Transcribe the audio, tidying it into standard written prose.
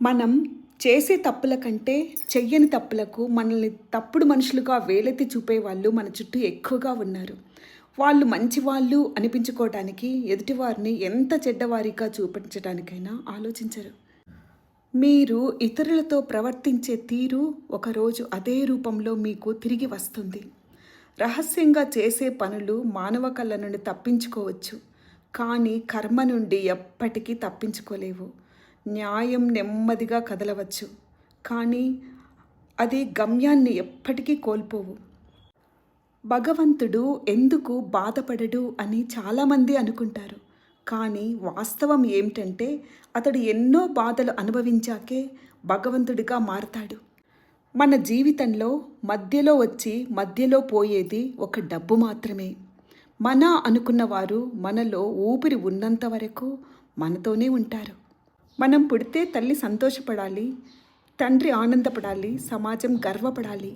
మనం చేసే తప్పుల కంటే చెయ్యని తప్పులకు మనల్ని తప్పుడు మనుషులుగా వేలెత్తి చూపేవాళ్ళు మన చుట్టూ ఎక్కువగా ఉన్నారు. వాళ్ళు మంచివాళ్ళు అనిపించుకోవటానికి ఎదుటివారిని ఎంత చెడ్డవారిగా చూపించడానికైనా ఆలోచించరు. మీరు ఇతరులతో ప్రవర్తించే తీరు ఒకరోజు అదే రూపంలో మీకు తిరిగి వస్తుంది. రహస్యంగా చేసే పనులు మానవ కళ్ళ నుండి తప్పించుకోవచ్చు, కానీ కర్మ నుండి ఎప్పటికీ తప్పించుకోలేవు. న్యాయం నెమ్మదిగా కదలవచ్చు, కానీ అది గమ్యాన్ని ఎప్పటికీ కోల్పోవు. భగవంతుడు ఎందుకు బాధపడడు అని చాలామంది అనుకుంటారు. కానీ వాస్తవం ఏమిటంటే అతడు ఎన్నో బాధలు అనుభవించాకే భగవంతుడిగా మారతాడు. మన జీవితంలో మధ్యలో వచ్చి మధ్యలో పోయేది ఒక డబ్బు మాత్రమే. మన అనుకున్నవారు మనలో ఊపిరి ఉన్నంత వరకు మనతోనే ఉంటారు. మనం పుడితే తల్లి సంతోషపడాలి, తండ్రి ఆనందపడాలి, సమాజం గర్వపడాలి.